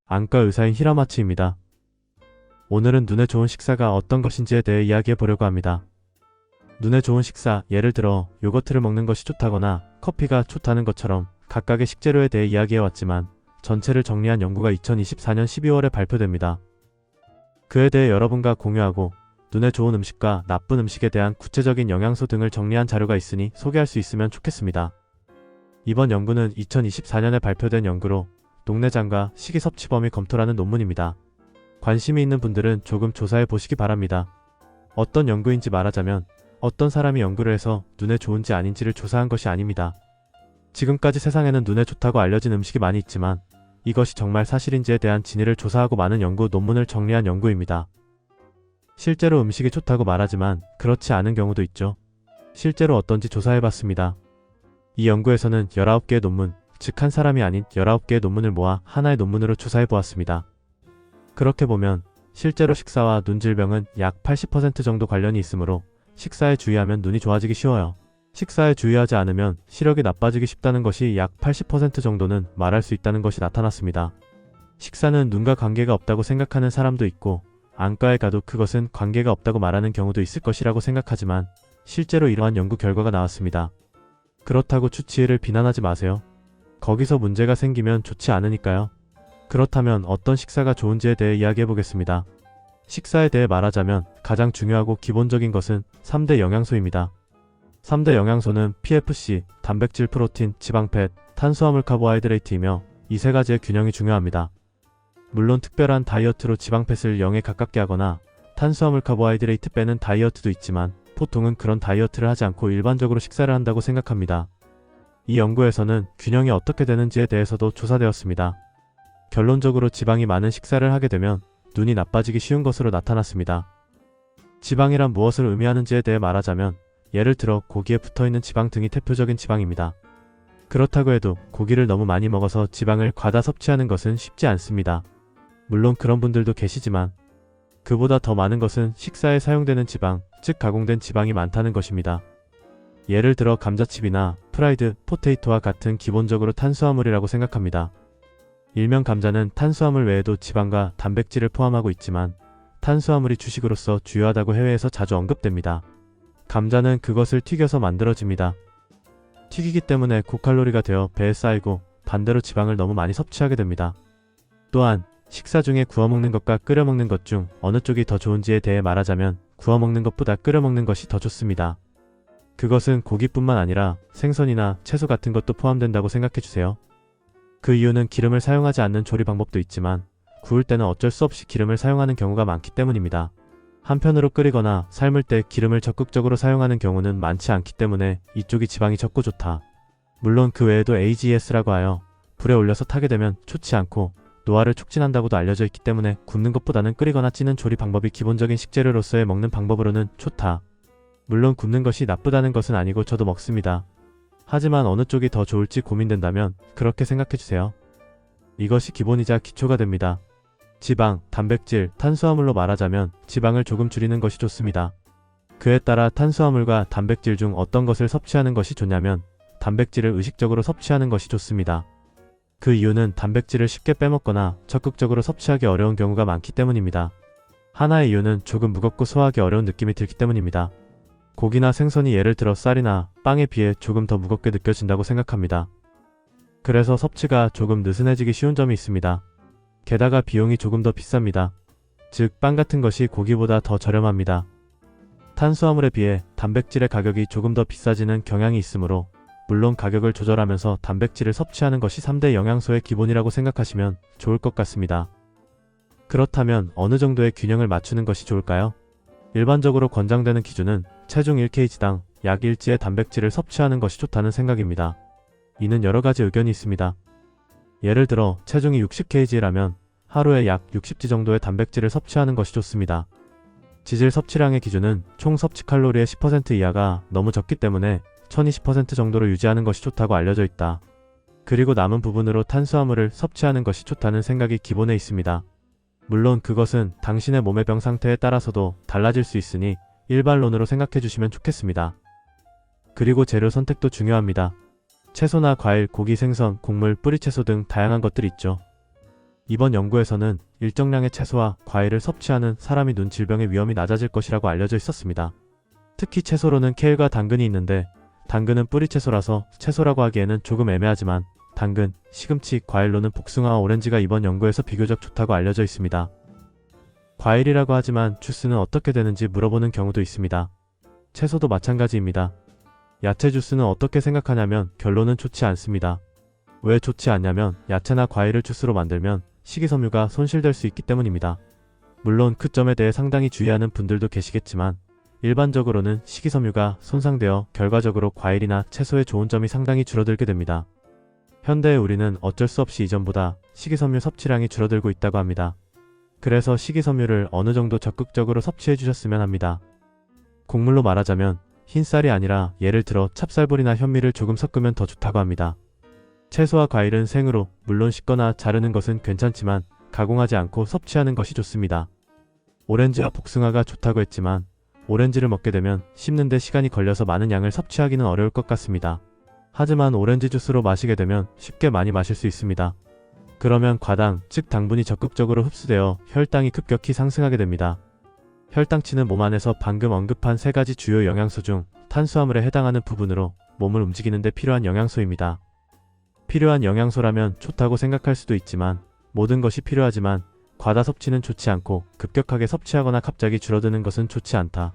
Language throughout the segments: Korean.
안과 의사인 히라마츠입니다. 오늘은 눈에 좋은 식사가 어떤 것인지에 대해 이야기해 보려고 합니다. 눈에 좋은 식사, 예를 들어 요거트를 먹는 것이 좋다거나 커피가 좋다는 것처럼 각각의 식재료에 대해 이야기해 왔지만 전체를 정리한 연구가 2024년 12월에 발표됩니다. 그에 대해 여러분과 공유하고 눈에 좋은 음식과 나쁜 음식에 대한 구체적인 영양소 등을 정리한 자료가 있으니 소개할 수 있으면 좋겠습니다. 이번 연구는 2024년에 발표된 연구로 녹내장과 식이섭취 범위 검토라는 논문입니다. 관심이 있는 분들은 조금 조사해 보시기 바랍니다. 어떤 연구인지 말하자면 어떤 사람이 연구를 해서 눈에 좋은지 아닌지를 조사한 것이 아닙니다. 지금까지 세상에는 눈에 좋다고 알려진 음식이 많이 있지만 이것이 정말 사실인지에 대한 진위를 조사하고 많은 연구 논문을 정리한 연구입니다. 실제로 음식이 좋다고 말하지만 그렇지 않은 경우도 있죠. 실제로 어떤지 조사해봤습니다. 이 연구에서는 19개의 논문, 즉 한 사람이 아닌 19개의 논문을 모아 하나의 논문으로 조사해보았습니다. 그렇게 보면 실제로 식사와 눈 질병은 약 80% 정도 관련이 있으므로 식사에 주의하면 눈이 좋아지기 쉬워요. 식사에 주의하지 않으면 시력이 나빠지기 쉽다는 것이 약 80% 정도는 말할 수 있다는 것이 나타났습니다. 식사는 눈과 관계가 없다고 생각하는 사람도 있고 안과에 가도 그것은 관계가 없다고 말하는 경우도 있을 것이라고 생각하지만 실제로 이러한 연구 결과가 나왔습니다. 그렇다고 추치의를 비난하지 마세요. 거기서 문제가 생기면 좋지 않으니까요. 그렇다면 어떤 식사가 좋은지에 대해 이야기해 보겠습니다. 식사에 대해 말하자면 가장 중요하고 기본적인 것은 3대 영양소입니다. 3대 영양소는 PFC, 단백질, 프로틴, 지방, 팻, 탄수화물, 카보하이드레이트이며 이 세 가지의 균형이 중요합니다. 물론 특별한 다이어트로 지방, 팻을 0에 가깝게 하거나 탄수화물, 카보하이드레이트 빼는 다이어트도 있지만 보통은 그런 다이어트를 하지 않고 일반적으로 식사를 한다고 생각합니다. 이 연구에서는 균형이 어떻게 되는지에 대해서도 조사되었습니다. 결론적으로 지방이 많은 식사를 하게 되면 눈이 나빠지기 쉬운 것으로 나타났습니다. 지방이란 무엇을 의미하는지에 대해 말하자면 예를 들어 고기에 붙어있는 지방 등이 대표적인 지방입니다. 그렇다고 해도 고기를 너무 많이 먹어서 지방을 과다 섭취하는 것은 쉽지 않습니다. 물론 그런 분들도 계시지만 그보다 더 많은 것은 식사에 사용되는 지방, 즉 가공된 지방이 많다는 것입니다. 예를 들어 감자칩이나 프라이드 포테이토와 같은 기본적으로 탄수화물이라고 생각합니다. 일명 감자는 탄수화물 외에도 지방과 단백질을 포함하고 있지만 탄수화물이 주식으로서 주요하다고 해외에서 자주 언급됩니다. 감자는 그것을 튀겨서 만들어집니다. 튀기기 때문에 고칼로리가 되어 배에 쌓이고 반대로 지방을 너무 많이 섭취하게 됩니다. 또한 식사 중에 구워 먹는 것과 끓여 먹는 것 중 어느 쪽이 더 좋은지에 대해 말하자면 구워 먹는 것보다 끓여 먹는 것이 더 좋습니다. 그것은 고기뿐만 아니라 생선이나 채소 같은 것도 포함된다고 생각해주세요. 그 이유는 기름을 사용하지 않는 조리 방법도 있지만 구울 때는 어쩔 수 없이 기름을 사용하는 경우가 많기 때문입니다. 한편으로 끓이거나 삶을 때 기름을 적극적으로 사용하는 경우는 많지 않기 때문에 이쪽이 지방이 적고 좋다. 물론 그 외에도 AGS라고 하여 불에 올려서 타게 되면 좋지 않고 노화를 촉진한다고도 알려져 있기 때문에 굽는 것보다는 끓이거나 찌는 조리 방법이 기본적인 식재료로서의 먹는 방법으로는 좋다. 물론 굽는 것이 나쁘다는 것은 아니고 저도 먹습니다. 하지만 어느 쪽이 더 좋을지 고민된다면 그렇게 생각해주세요. 이것이 기본이자 기초가 됩니다. 지방, 단백질, 탄수화물로 말하자면 지방을 조금 줄이는 것이 좋습니다. 그에 따라 탄수화물과 단백질 중 어떤 것을 섭취하는 것이 좋냐면 단백질을 의식적으로 섭취하는 것이 좋습니다. 그 이유는 단백질을 쉽게 빼먹거나 적극적으로 섭취하기 어려운 경우가 많기 때문입니다. 하나의 이유는 조금 무겁고 소화하기 어려운 느낌이 들기 때문입니다. 고기나 생선이 예를 들어 쌀이나 빵에 비해 조금 더 무겁게 느껴진다고 생각합니다. 그래서 섭취가 조금 느슨해지기 쉬운 점이 있습니다. 게다가 비용이 조금 더 비쌉니다. 즉 빵 같은 것이 고기보다 더 저렴합니다. 탄수화물에 비해 단백질의 가격이 조금 더 비싸지는 경향이 있으므로 물론 가격을 조절하면서 단백질을 섭취하는 것이 3대 영양소의 기본이라고 생각하시면 좋을 것 같습니다. 그렇다면 어느 정도의 균형을 맞추는 것이 좋을까요? 일반적으로 권장되는 기준은 체중 1kg당 약 1g의 단백질을 섭취하는 것이 좋다는 생각입니다. 이는 여러 가지 의견이 있습니다. 예를 들어 체중이 60kg라면 하루에 약 60g 정도의 단백질을 섭취하는 것이 좋습니다. 지질 섭취량의 기준은 총 섭취 칼로리의 10% 이하가 너무 적기 때문에 1020% 정도로 유지하는 것이 좋다고 알려져 있다. 그리고 남은 부분으로 탄수화물을 섭취하는 것이 좋다는 생각이 기본에 있습니다. 물론 그것은 당신의 몸의 병 상태에 따라서도 달라질 수 있으니 일반론으로 생각해 주시면 좋겠습니다. 그리고 재료 선택도 중요합니다. 채소나 과일, 고기, 생선, 곡물, 뿌리채소 등 다양한 것들이 있죠. 이번 연구에서는 일정량의 채소와 과일을 섭취하는 사람이 눈 질병의 위험이 낮아질 것이라고 알려져 있었습니다. 특히 채소로는 케일과 당근이 있는데 당근은 뿌리 채소라서 채소라고 하기에는 조금 애매하지만 당근, 시금치, 과일로는 복숭아와 오렌지가 이번 연구에서 비교적 좋다고 알려져 있습니다. 과일이라고 하지만 주스는 어떻게 되는지 물어보는 경우도 있습니다. 채소도 마찬가지입니다. 야채 주스는 어떻게 생각하냐면 결론은 좋지 않습니다. 왜 좋지 않냐면 야채나 과일을 주스로 만들면 식이섬유가 손실될 수 있기 때문입니다. 물론 그 점에 대해 상당히 주의하는 분들도 계시겠지만 일반적으로는 식이섬유가 손상되어 결과적으로 과일이나 채소의 좋은 점이 상당히 줄어들게 됩니다. 현대의 우리는 어쩔 수 없이 이전보다 식이섬유 섭취량이 줄어들고 있다고 합니다. 그래서 식이섬유를 어느 정도 적극적으로 섭취해 주셨으면 합니다. 곡물로 말하자면 흰쌀이 아니라 예를 들어 찹쌀불이나 현미를 조금 섞으면 더 좋다고 합니다. 채소와 과일은 생으로 물론 씻거나 자르는 것은 괜찮지만 가공하지 않고 섭취하는 것이 좋습니다. 오렌지와 복숭아가 좋다고 했지만 오렌지를 먹게 되면 씹는데 시간이 걸려서 많은 양을 섭취하기는 어려울 것 같습니다. 하지만 오렌지 주스로 마시게 되면 쉽게 많이 마실 수 있습니다. 그러면 과당, 즉 당분이 적극적으로 흡수되어 혈당이 급격히 상승하게 됩니다. 혈당치는 몸 안에서 방금 언급한 세 가지 주요 영양소 중 탄수화물에 해당하는 부분으로 몸을 움직이는 데 필요한 영양소입니다. 필요한 영양소라면 좋다고 생각할 수도 있지만 모든 것이 필요하지만 과다 섭취는 좋지 않고 급격하게 섭취하거나 갑자기 줄어드는 것은 좋지 않다.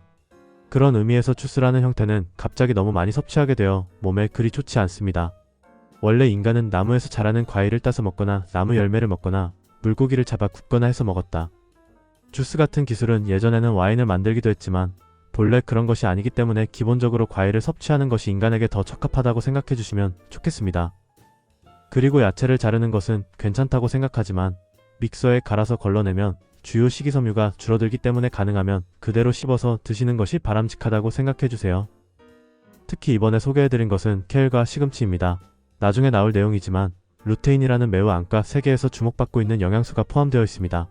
그런 의미에서 주스라는 형태는 갑자기 너무 많이 섭취하게 되어 몸에 그리 좋지 않습니다. 원래 인간은 나무에서 자라는 과일을 따서 먹거나 나무 열매를 먹거나 물고기를 잡아 굽거나 해서 먹었다. 주스 같은 기술은 예전에는 와인을 만들기도 했지만 본래 그런 것이 아니기 때문에 기본적으로 과일을 섭취하는 것이 인간에게 더 적합하다고 생각해 주시면 좋겠습니다. 그리고 야채를 자르는 것은 괜찮다고 생각하지만 믹서에 갈아서 걸러내면 주요 식이섬유가 줄어들기 때문에 가능하면 그대로 씹어서 드시는 것이 바람직하다고 생각해 주세요. 특히 이번에 소개해드린 것은 케일과 시금치입니다. 나중에 나올 내용이지만 루테인이라는 매우 안과 세계에서 주목받고 있는 영양소가 포함되어 있습니다.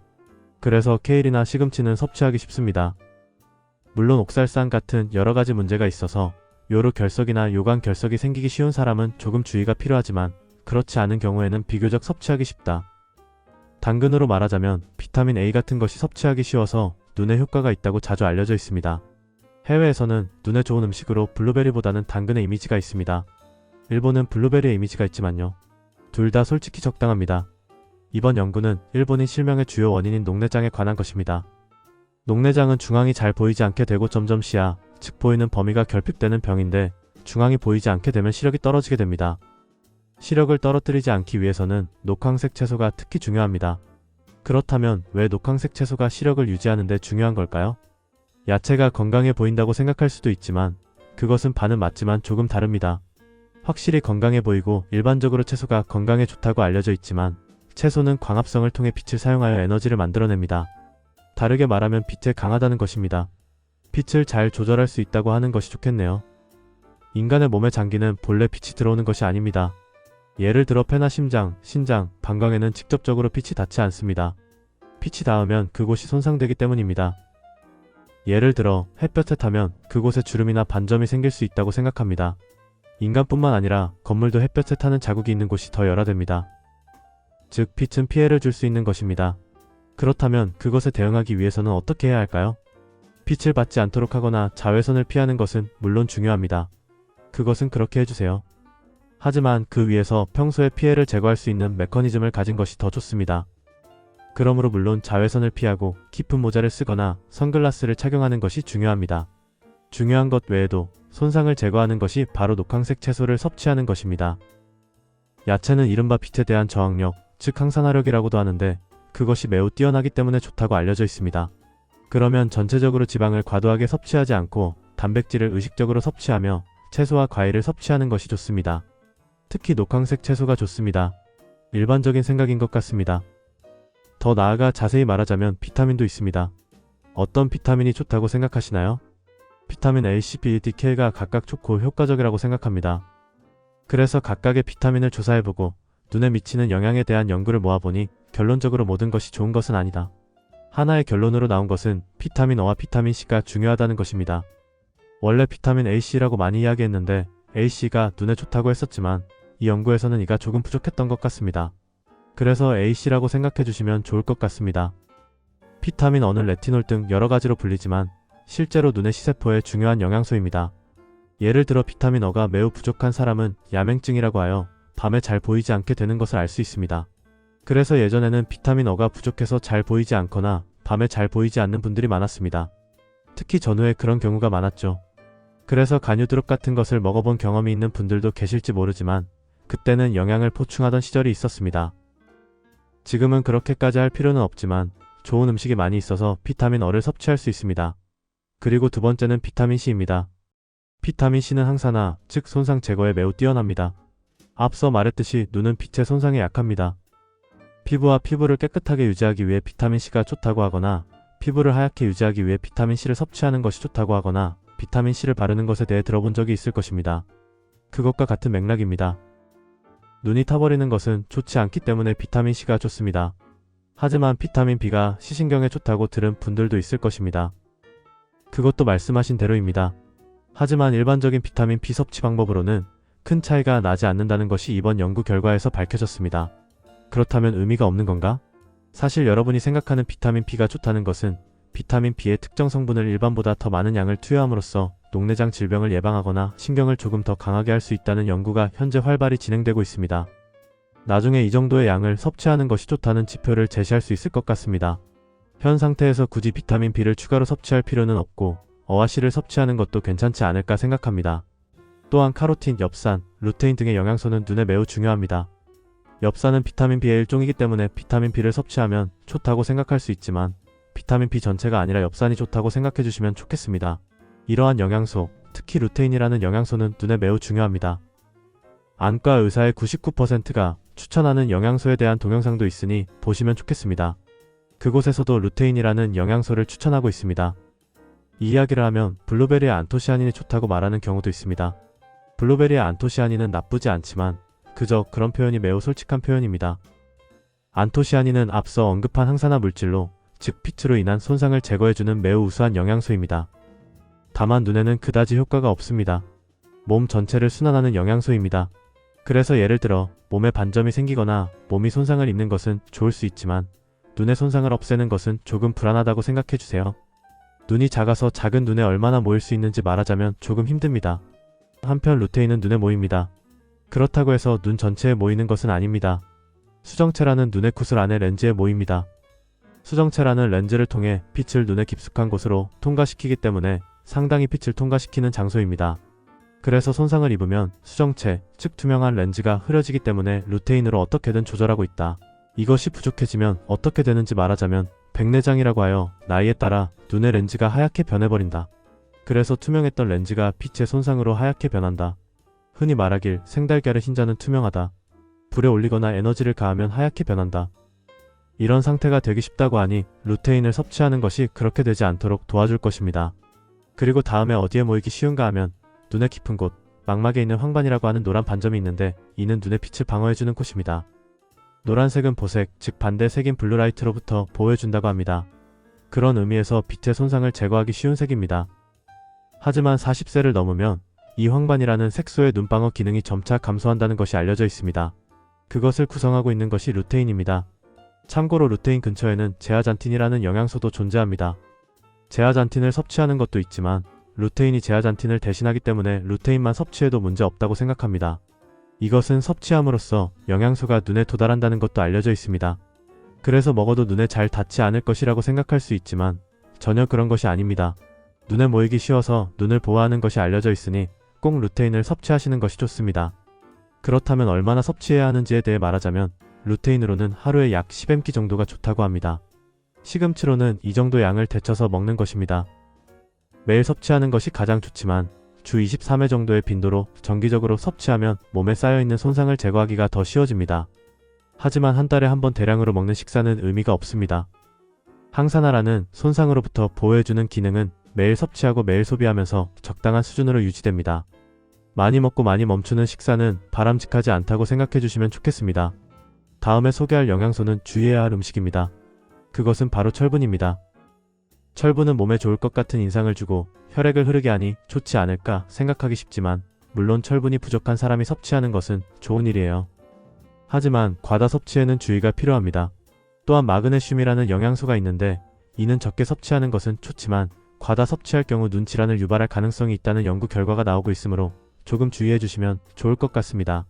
그래서 케일이나 시금치는 섭취하기 쉽습니다. 물론 옥살산 같은 여러가지 문제가 있어서 요로 결석이나 요관 결석이 생기기 쉬운 사람은 조금 주의가 필요하지만 그렇지 않은 경우에는 비교적 섭취하기 쉽다. 당근으로 말하자면 비타민 A 같은 것이 섭취하기 쉬워서 눈에 효과가 있다고 자주 알려져 있습니다. 해외에서는 눈에 좋은 음식으로 블루베리보다는 당근의 이미지가 있습니다. 일본은 블루베리의 이미지가 있지만요. 둘 다 솔직히 적당합니다. 이번 연구는 일본인 실명의 주요 원인인 녹내장에 관한 것입니다. 녹내장은 중앙이 잘 보이지 않게 되고 점점 시야, 즉 보이는 범위가 결핍되는 병인데 중앙이 보이지 않게 되면 시력이 떨어지게 됩니다. 시력을 떨어뜨리지 않기 위해서는 녹황색 채소가 특히 중요합니다. 그렇다면 왜 녹황색 채소가 시력을 유지하는 데 중요한 걸까요? 야채가 건강해 보인다고 생각할 수도 있지만 그것은 반은 맞지만 조금 다릅니다. 확실히 건강해 보이고 일반적으로 채소가 건강에 좋다고 알려져 있지만 채소는 광합성을 통해 빛을 사용하여 에너지를 만들어냅니다. 다르게 말하면 빛에 강하다는 것입니다. 빛을 잘 조절할 수 있다고 하는 것이 좋겠네요. 인간의 몸의 장기는 본래 빛이 들어오는 것이 아닙니다. 예를 들어 폐나 심장, 신장, 방광에는 직접적으로 빛이 닿지 않습니다. 빛이 닿으면 그곳이 손상되기 때문입니다. 예를 들어 햇볕에 타면 그곳에 주름이나 반점이 생길 수 있다고 생각합니다. 인간뿐만 아니라 건물도 햇볕에 타는 자국이 있는 곳이 더 열화됩니다. 즉 빛은 피해를 줄 수 있는 것입니다. 그렇다면 그것에 대응하기 위해서는 어떻게 해야 할까요? 빛을 받지 않도록 하거나 자외선을 피하는 것은 물론 중요합니다. 그것은 그렇게 해주세요. 하지만 그 위에서 평소에 피해를 제거할 수 있는 메커니즘을 가진 것이 더 좋습니다. 그러므로 물론 자외선을 피하고 깊은 모자를 쓰거나 선글라스를 착용하는 것이 중요합니다. 중요한 것 외에도 손상을 제거하는 것이 바로 녹황색 채소를 섭취하는 것입니다. 야채는 이른바 빛에 대한 저항력, 즉 항산화력이라고도 하는데 그것이 매우 뛰어나기 때문에 좋다고 알려져 있습니다. 그러면 전체적으로 지방을 과도하게 섭취하지 않고 단백질을 의식적으로 섭취하며 채소와 과일을 섭취하는 것이 좋습니다. 특히 녹황색 채소가 좋습니다. 일반적인 생각인 것 같습니다. 더 나아가 자세히 말하자면 비타민도 있습니다. 어떤 비타민이 좋다고 생각하시나요? 비타민 A, C, B, D, K가 각각 좋고 효과적이라고 생각합니다. 그래서 각각의 비타민을 조사해보고 눈에 미치는 영향에 대한 연구를 모아보니 결론적으로 모든 것이 좋은 것은 아니다. 하나의 결론으로 나온 것은 비타민 O와 비타민 C가 중요하다는 것입니다. 원래 비타민 A, C라고 많이 이야기했는데 A, C가 눈에 좋다고 했었지만 이 연구에서는 이가 조금 부족했던 것 같습니다. 그래서 A씨라고 생각해 주시면 좋을 것 같습니다. 비타민 어는 레티놀 등 여러 가지로 불리지만 실제로 눈의 시세포에 중요한 영양소입니다. 예를 들어 비타민 어가 매우 부족한 사람은 야맹증이라고 하여 밤에 잘 보이지 않게 되는 것을 알 수 있습니다. 그래서 예전에는 비타민 어가 부족해서 잘 보이지 않거나 밤에 잘 보이지 않는 분들이 많았습니다. 특히 전후에 그런 경우가 많았죠. 그래서 간유드롭 같은 것을 먹어본 경험이 있는 분들도 계실지 모르지만 그때는 영양을 보충하던 시절이 있었습니다. 지금은 그렇게까지 할 필요는 없지만 좋은 음식이 많이 있어서 비타민 어를 섭취할 수 있습니다. 그리고 두 번째는 비타민 C입니다. 비타민 C는 항산화, 즉 손상 제거에 매우 뛰어납니다. 앞서 말했듯이 눈은 빛의 손상에 약합니다. 피부와 피부를 깨끗하게 유지하기 위해 비타민 C가 좋다고 하거나 피부를 하얗게 유지하기 위해 비타민 C를 섭취하는 것이 좋다고 하거나 비타민 C를 바르는 것에 대해 들어본 적이 있을 것입니다. 그것과 같은 맥락입니다. 눈이 타버리는 것은 좋지 않기 때문에 비타민 C가 좋습니다. 하지만 비타민 B가 시신경에 좋다고 들은 분들도 있을 것입니다. 그것도 말씀하신 대로입니다. 하지만 일반적인 비타민 B 섭취 방법으로는 큰 차이가 나지 않는다는 것이 이번 연구 결과에서 밝혀졌습니다. 그렇다면 의미가 없는 건가? 사실 여러분이 생각하는 비타민 B가 좋다는 것은 비타민 B의 특정 성분을 일반보다 더 많은 양을 투여함으로써 녹내장 질병을 예방하거나 신경을 조금 더 강하게 할 수 있다는 연구가 현재 활발히 진행되고 있습니다. 나중에 이 정도의 양을 섭취하는 것이 좋다는 지표를 제시할 수 있을 것 같습니다. 현 상태에서 굳이 비타민 B를 추가로 섭취할 필요는 없고 어와 C를 섭취하는 것도 괜찮지 않을까 생각합니다. 또한 카로틴, 엽산, 루테인 등의 영양소는 눈에 매우 중요합니다. 엽산은 비타민 B의 일종이기 때문에 비타민 B를 섭취하면 좋다고 생각할 수 있지만 비타민 B 전체가 아니라 엽산이 좋다고 생각해 주시면 좋겠습니다. 이러한 영양소, 특히 루테인이라는 영양소는 눈에 매우 중요합니다. 안과 의사의 99%가 추천하는 영양소에 대한 동영상도 있으니 보시면 좋겠습니다. 그곳에서도 루테인이라는 영양소를 추천하고 있습니다. 이 이야기를 하면 블루베리의 안토시아닌이 좋다고 말하는 경우도 있습니다. 블루베리의 안토시아닌은 나쁘지 않지만 그저 그런 표현이 매우 솔직한 표현입니다. 안토시아닌은 앞서 언급한 항산화 물질로, 즉 빛으로 인한 손상을 제거해주는 매우 우수한 영양소입니다. 다만 눈에는 그다지 효과가 없습니다. 몸 전체를 순환하는 영양소입니다. 그래서 예를 들어 몸에 반점이 생기거나 몸이 손상을 입는 것은 좋을 수 있지만 눈의 손상을 없애는 것은 조금 불안하다고 생각해주세요. 눈이 작아서 작은 눈에 얼마나 모일 수 있는지 말하자면 조금 힘듭니다. 한편 루테인은 눈에 모입니다. 그렇다고 해서 눈 전체에 모이는 것은 아닙니다. 수정체라는 눈의 구슬 안에 렌즈에 모입니다. 수정체라는 렌즈를 통해 빛을 눈의 깊숙한 곳으로 통과시키기 때문에 상당히 빛을 통과시키는 장소입니다. 그래서 손상을 입으면 수정체, 즉 투명한 렌즈가 흐려지기 때문에 루테인으로 어떻게든 조절하고 있다. 이것이 부족해지면 어떻게 되는지 말하자면 백내장이라고 하여 나이에 따라 눈의 렌즈가 하얗게 변해버린다. 그래서 투명했던 렌즈가 빛의 손상으로 하얗게 변한다. 흔히 말하길 생달걀의 흰자는 투명하다. 불에 올리거나 에너지를 가하면 하얗게 변한다. 이런 상태가 되기 쉽다고 하니 루테인을 섭취하는 것이 그렇게 되지 않도록 도와줄 것입니다. 그리고 다음에 어디에 모이기 쉬운가 하면 눈의 깊은 곳, 망막에 있는 황반이라고 하는 노란 반점이 있는데 이는 눈의 빛을 방어해주는 곳입니다. 노란색은 보색, 즉 반대 색인 블루라이트로부터 보호해준다고 합니다. 그런 의미에서 빛의 손상을 제거하기 쉬운 색입니다. 하지만 40세를 넘으면 이 황반이라는 색소의 눈방어 기능이 점차 감소한다는 것이 알려져 있습니다. 그것을 구성하고 있는 것이 루테인입니다. 참고로 루테인 근처에는 제아잔틴이라는 영양소도 존재합니다. 제아잔틴을 섭취하는 것도 있지만 루테인이 제아잔틴을 대신하기 때문에 루테인만 섭취해도 문제 없다고 생각합니다. 이것은 섭취함으로써 영양소가 눈에 도달한다는 것도 알려져 있습니다. 그래서 먹어도 눈에 잘 닿지 않을 것이라고 생각할 수 있지만 전혀 그런 것이 아닙니다. 눈에 모이기 쉬워서 눈을 보호하는 것이 알려져 있으니 꼭 루테인을 섭취하시는 것이 좋습니다. 그렇다면 얼마나 섭취해야 하는지에 대해 말하자면 루테인으로는 하루에 약 10mg 정도가 좋다고 합니다. 시금치로는 이 정도 양을 데쳐서 먹는 것입니다. 매일 섭취하는 것이 가장 좋지만 주 23회 정도의 빈도로 정기적으로 섭취하면 몸에 쌓여있는 손상을 제거하기가 더 쉬워집니다. 하지만 한 달에 한 번 대량으로 먹는 식사는 의미가 없습니다. 항산화라는 손상으로부터 보호해주는 기능은 매일 섭취하고 매일 소비하면서 적당한 수준으로 유지됩니다. 많이 먹고 많이 멈추는 식사는 바람직하지 않다고 생각해 주시면 좋겠습니다. 다음에 소개할 영양소는 주의해야 할 음식입니다. 그것은 바로 철분입니다. 철분은 몸에 좋을 것 같은 인상을 주고 혈액을 흐르게 하니 좋지 않을까 생각하기 쉽지만 물론 철분이 부족한 사람이 섭취하는 것은 좋은 일이에요. 하지만 과다 섭취에는 주의가 필요합니다. 또한 마그네슘이라는 영양소가 있는데 이는 적게 섭취하는 것은 좋지만 과다 섭취할 경우 눈 질환을 유발할 가능성이 있다는 연구 결과가 나오고 있으므로 조금 주의해 주시면 좋을 것 같습니다.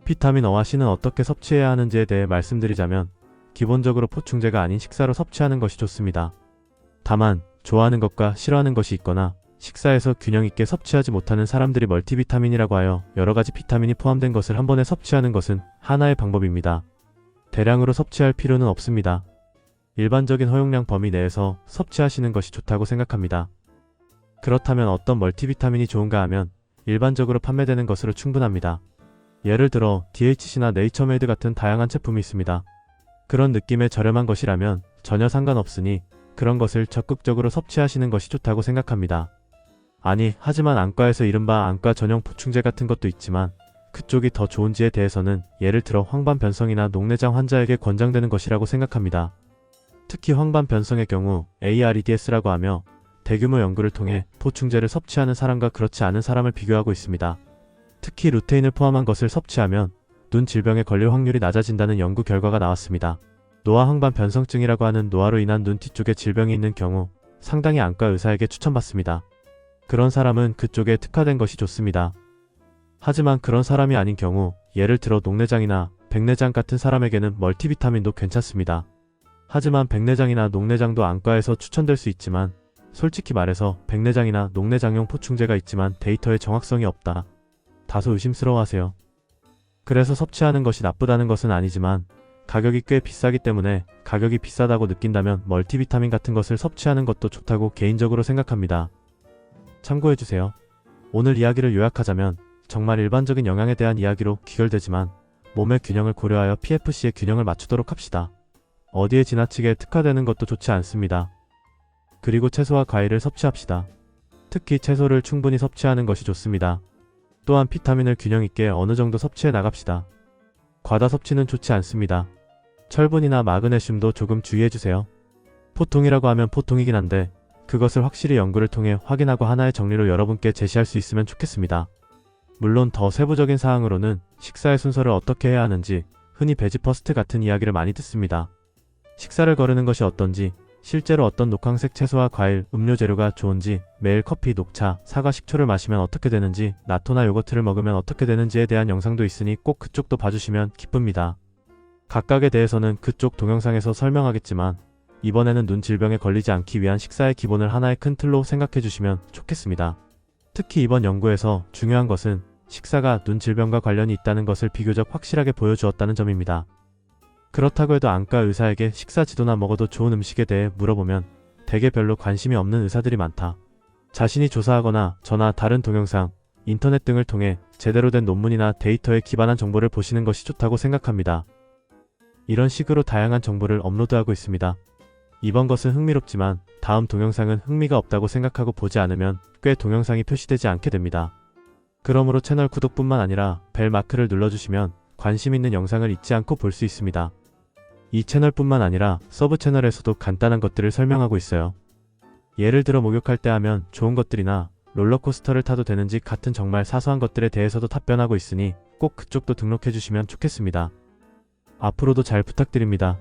비타민 O와 C는 어떻게 섭취해야 하는지에 대해 말씀드리자면 기본적으로 포충제가 아닌 식사로 섭취하는 것이 좋습니다. 다만 좋아하는 것과 싫어하는 것이 있거나 식사에서 균형 있게 섭취하지 못하는 사람들이 멀티비타민이라고 하여 여러가지 비타민이 포함된 것을 한 번에 섭취하는 것은 하나의 방법입니다. 대량으로 섭취할 필요는 없습니다. 일반적인 허용량 범위 내에서 섭취하시는 것이 좋다고 생각합니다. 그렇다면 어떤 멀티비타민이 좋은가 하면 일반적으로 판매되는 것으로 충분합니다. 예를 들어 DHC나 네이처메이드 같은 다양한 제품이 있습니다. 그런 느낌의 저렴한 것이라면 전혀 상관없으니 그런 것을 적극적으로 섭취하시는 것이 좋다고 생각합니다. 아니, 하지만 안과에서 이른바 안과 전용 보충제 같은 것도 있지만 그쪽이 더 좋은지에 대해서는 예를 들어 황반변성이나 녹내장 환자에게 권장되는 것이라고 생각합니다. 특히 황반변성의 경우 AREDS라고 하며 대규모 연구를 통해 보충제를 섭취하는 사람과 그렇지 않은 사람을 비교하고 있습니다. 특히 루테인을 포함한 것을 섭취하면 눈 질병에 걸릴 확률이 낮아진다는 연구 결과가 나왔습니다. 노화 황반변성증이라고 하는 노화로 인한 눈 뒤쪽에 질병이 있는 경우 상당히 안과 의사에게 추천받습니다. 그런 사람은 그쪽에 특화된 것이 좋습니다. 하지만 그런 사람이 아닌 경우 예를 들어 녹내장이나 백내장 같은 사람에게는 멀티비타민도 괜찮습니다. 하지만 백내장이나 녹내장도 안과에서 추천될 수 있지만 솔직히 말해서 백내장이나 녹내장용 보충제가 있지만 데이터에 정확성이 없다. 다소 의심스러워하세요. 그래서 섭취하는 것이 나쁘다는 것은 아니지만 가격이 꽤 비싸기 때문에 가격이 비싸다고 느낀다면 멀티비타민 같은 것을 섭취하는 것도 좋다고 개인적으로 생각합니다. 참고해주세요. 오늘 이야기를 요약하자면 정말 일반적인 영양에 대한 이야기로 귀결되지만 몸의 균형을 고려하여 PFC의 균형을 맞추도록 합시다. 어디에 지나치게 특화되는 것도 좋지 않습니다. 그리고 채소와 과일을 섭취합시다. 특히 채소를 충분히 섭취하는 것이 좋습니다. 또한 비타민을 균형 있게 어느 정도 섭취해 나갑시다. 과다 섭취는 좋지 않습니다. 철분이나 마그네슘도 조금 주의해주세요. 보통이라고 하면 보통이긴 한데 그것을 확실히 연구를 통해 확인하고 하나의 정리로 여러분께 제시할 수 있으면 좋겠습니다. 물론 더 세부적인 사항으로는 식사의 순서를 어떻게 해야 하는지 흔히 베지 퍼스트 같은 이야기를 많이 듣습니다. 식사를 거르는 것이 어떤지, 실제로 어떤 녹황색 채소와 과일, 음료 재료가 좋은지, 매일 커피, 녹차, 사과, 식초를 마시면 어떻게 되는지, 나토나 요거트를 먹으면 어떻게 되는지에 대한 영상도 있으니 꼭 그쪽도 봐주시면 기쁩니다. 각각에 대해서는 그쪽 동영상에서 설명하겠지만 이번에는 눈 질병에 걸리지 않기 위한 식사의 기본을 하나의 큰 틀로 생각해 주시면 좋겠습니다. 특히 이번 연구에서 중요한 것은 식사가 눈 질병과 관련이 있다는 것을 비교적 확실하게 보여주었다는 점입니다. 그렇다고 해도 안과 의사에게 식사 지도나 먹어도 좋은 음식에 대해 물어보면 대개 별로 관심이 없는 의사들이 많다. 자신이 조사하거나 저나 다른 동영상, 인터넷 등을 통해 제대로 된 논문이나 데이터에 기반한 정보를 보시는 것이 좋다고 생각합니다. 이런 식으로 다양한 정보를 업로드하고 있습니다. 이번 것은 흥미롭지만 다음 동영상은 흥미가 없다고 생각하고 보지 않으면 꽤 동영상이 표시되지 않게 됩니다. 그러므로 채널 구독뿐만 아니라 벨 마크를 눌러주시면 관심 있는 영상을 잊지 않고 볼 수 있습니다. 이 채널뿐만 아니라 서브 채널에서도 간단한 것들을 설명하고 있어요. 예를 들어 목욕할 때 하면 좋은 것들이나 롤러코스터를 타도 되는지 같은 정말 사소한 것들에 대해서도 답변하고 있으니 꼭 그쪽도 등록해 주시면 좋겠습니다. 앞으로도 잘 부탁드립니다.